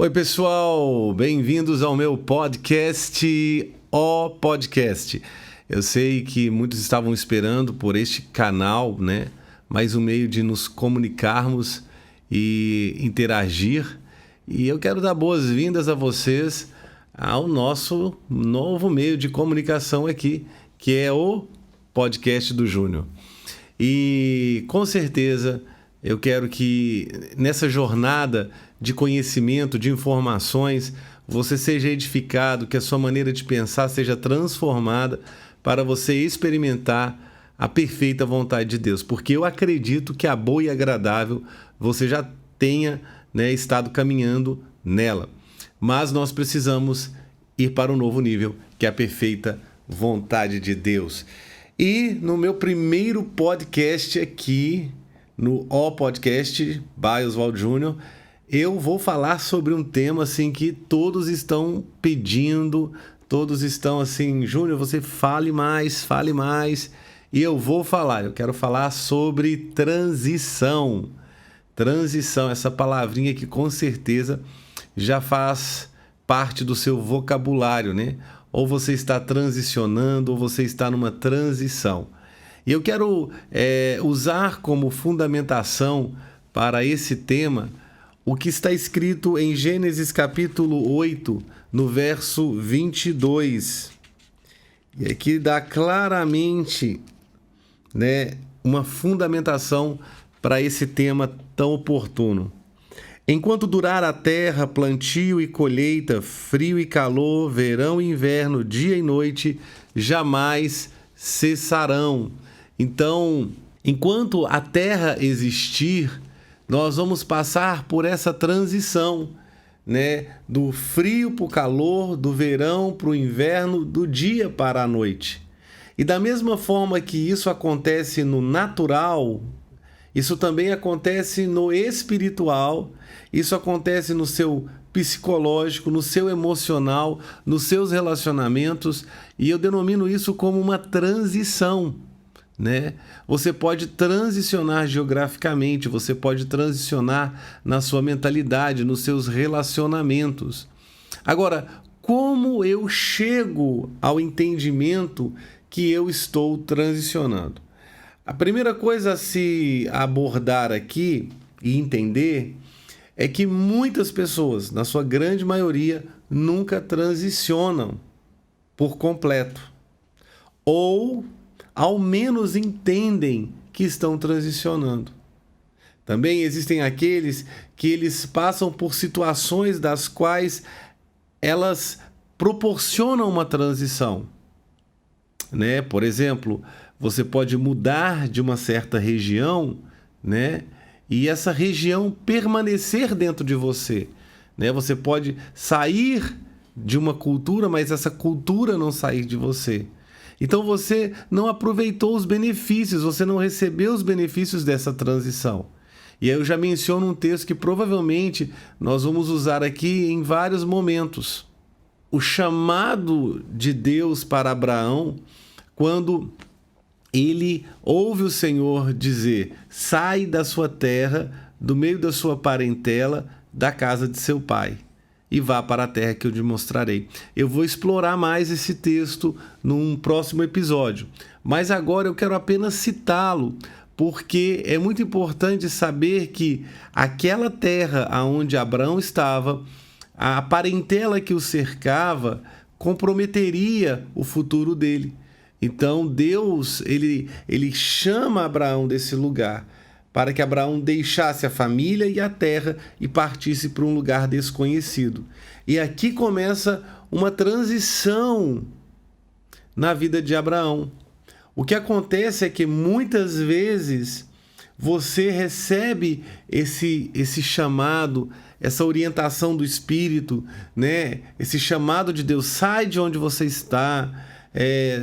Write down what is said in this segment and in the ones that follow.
Oi, pessoal, bem-vindos ao meu podcast, O Podcast. Eu sei que muitos estavam esperando por este canal, né? Mais um meio de nos comunicarmos e interagir. E eu quero dar boas-vindas a vocês ao nosso novo meio de comunicação aqui, que é o podcast do Júnior. E com certeza eu quero que nessa jornada de conhecimento, de informações, você seja edificado, que a sua maneira de pensar seja transformada para você experimentar a perfeita vontade de Deus. Porque eu acredito que a boa e agradável você já tenha, estado caminhando nela. Mas nós precisamos ir para um novo nível, que é a perfeita vontade de Deus. E no meu primeiro podcast aqui, no O Podcast, by Oswaldo Júnior, eu vou falar sobre um tema assim que todos estão pedindo, todos estão assim, Júnior, você fale mais, e eu vou falar, eu quero falar sobre transição. Transição, essa palavrinha que com certeza já faz parte do seu vocabulário, né? Ou você está transicionando, ou você está numa transição. E eu quero usar como fundamentação para esse tema o que está escrito em Gênesis capítulo 8, no verso 22. E aqui dá claramente, uma fundamentação para esse tema tão oportuno. Enquanto durar a terra, plantio e colheita, frio e calor, verão e inverno, dia e noite, jamais cessarão. Então, enquanto a terra existir, nós vamos passar por essa transição, do frio para o calor, do verão para o inverno, do dia para a noite. E da mesma forma que isso acontece no natural, isso também acontece no espiritual, isso acontece no seu psicológico, no seu emocional, nos seus relacionamentos, e eu denomino isso como uma transição. Você pode transicionar geograficamente, você pode transicionar na sua mentalidade, nos seus relacionamentos. Agora, como eu chego ao entendimento que eu estou transicionando? A primeira coisa a se abordar aqui e entender é que muitas pessoas, na sua grande maioria, nunca transicionam por completo. Ou ao menos entendem que estão transicionando. Também existem aqueles que eles passam por situações das quais elas proporcionam uma transição. Por exemplo, você pode mudar de uma certa região, e essa região permanecer dentro de você. Você pode sair de uma cultura, mas essa cultura não sair de você. Então você não aproveitou os benefícios, você não recebeu os benefícios dessa transição. E aí eu já menciono um texto que provavelmente nós vamos usar aqui em vários momentos. O chamado de Deus para Abraão, quando ele ouve o Senhor dizer: sai da sua terra, do meio da sua parentela, da casa de seu pai, e vá para a terra que eu te mostrarei. Eu vou explorar mais esse texto num próximo episódio, mas agora eu quero apenas citá-lo, porque é muito importante saber que aquela terra onde Abraão estava, a parentela que o cercava, comprometeria o futuro dele. Então Deus, ele chama Abraão desse lugar, para que Abraão deixasse a família e a terra e partisse para um lugar desconhecido. E aqui começa uma transição na vida de Abraão. O que acontece é que muitas vezes você recebe esse chamado, essa orientação do Espírito, esse chamado de Deus: sai de onde você está,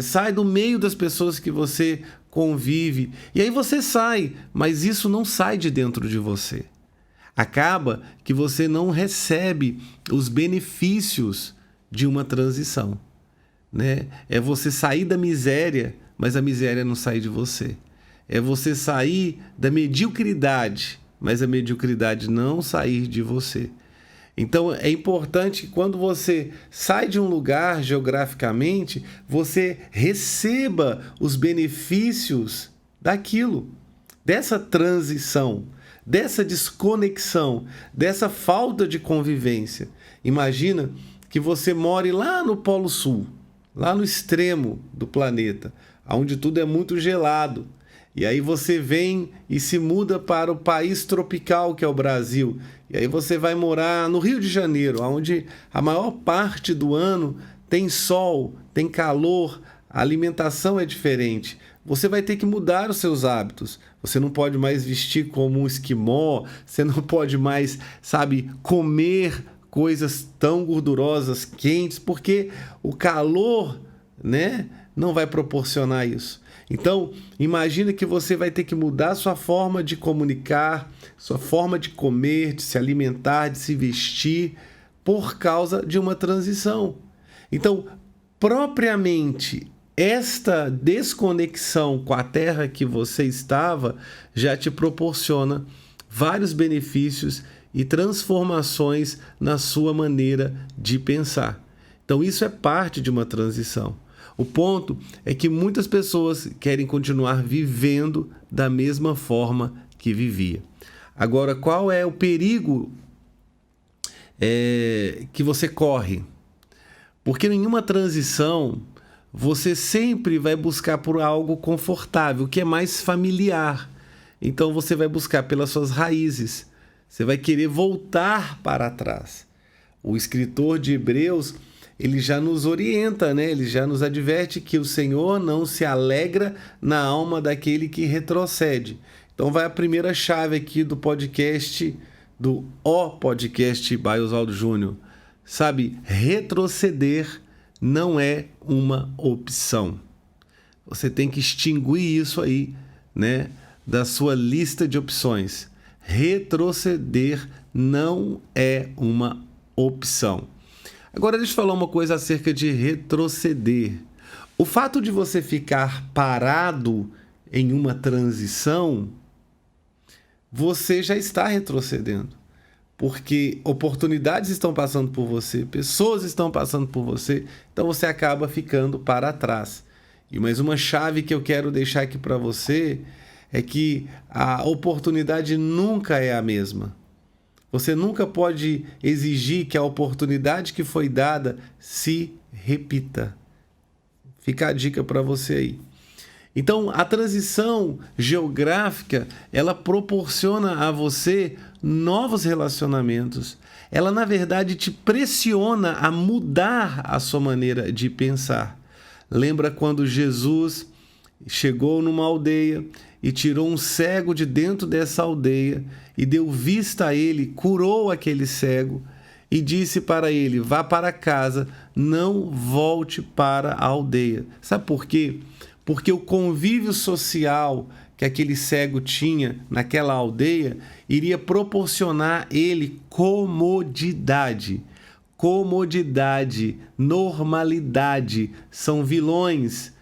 sai do meio das pessoas que você convive. E aí você sai, mas isso não sai de dentro de você. Acaba que você não recebe os benefícios de uma transição. É você sair da miséria, mas a miséria não sai de você. É você sair da mediocridade, mas a mediocridade não sair de você. Então é importante que quando você sai de um lugar geograficamente, você receba os benefícios daquilo, dessa transição, dessa desconexão, dessa falta de convivência. Imagina que você more lá no Polo Sul, lá no extremo do planeta, onde tudo é muito gelado. E aí você vem e se muda para o país tropical que é o Brasil. E aí você vai morar no Rio de Janeiro, onde a maior parte do ano tem sol, tem calor, a alimentação é diferente. Você vai ter que mudar os seus hábitos. Você não pode mais vestir como um esquimó, você não pode mais, comer coisas tão gordurosas, quentes, porque o calor, não vai proporcionar isso. Então, imagina que você vai ter que mudar sua forma de comunicar, sua forma de comer, de se alimentar, de se vestir, por causa de uma transição. Então, propriamente, esta desconexão com a terra que você estava já te proporciona vários benefícios e transformações na sua maneira de pensar. Então, isso é parte de uma transição. O ponto é que muitas pessoas querem continuar vivendo da mesma forma que vivia. Agora, qual é o perigo que você corre? Porque em uma transição, você sempre vai buscar por algo confortável, que é mais familiar. Então, você vai buscar pelas suas raízes. Você vai querer voltar para trás. O escritor de Hebreus, ele já nos orienta, ele já nos adverte que o Senhor não se alegra na alma daquele que retrocede. Então vai a primeira chave aqui do podcast, do O Podcast by Oswaldo Júnior. Retroceder não é uma opção. Você tem que extinguir isso aí, da sua lista de opções. Retroceder não é uma opção. Agora deixa eu falar uma coisa acerca de retroceder. O fato de você ficar parado em uma transição, você já está retrocedendo. Porque oportunidades estão passando por você, pessoas estão passando por você, então você acaba ficando para trás. E mais uma chave que eu quero deixar aqui para você é que a oportunidade nunca é a mesma. Você nunca pode exigir que a oportunidade que foi dada se repita. Fica a dica para você aí. Então, a transição geográfica, ela proporciona a você novos relacionamentos. Ela, na verdade, te pressiona a mudar a sua maneira de pensar. Lembra quando Jesus chegou numa aldeia e tirou um cego de dentro dessa aldeia e deu vista a ele, curou aquele cego e disse para ele: vá para casa, não volte para a aldeia. Sabe por quê? Porque o convívio social que aquele cego tinha naquela aldeia iria proporcionar ele comodidade. Comodidade, normalidade, são vilões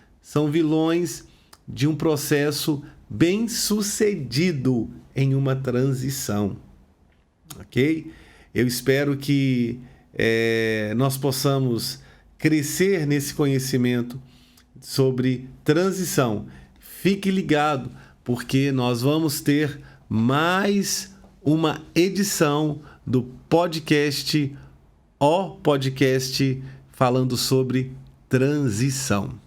de um processo bem sucedido em uma transição, ok? Eu espero que nós possamos crescer nesse conhecimento sobre transição. Fique ligado, porque nós vamos ter mais uma edição do podcast, O Podcast, falando sobre transição.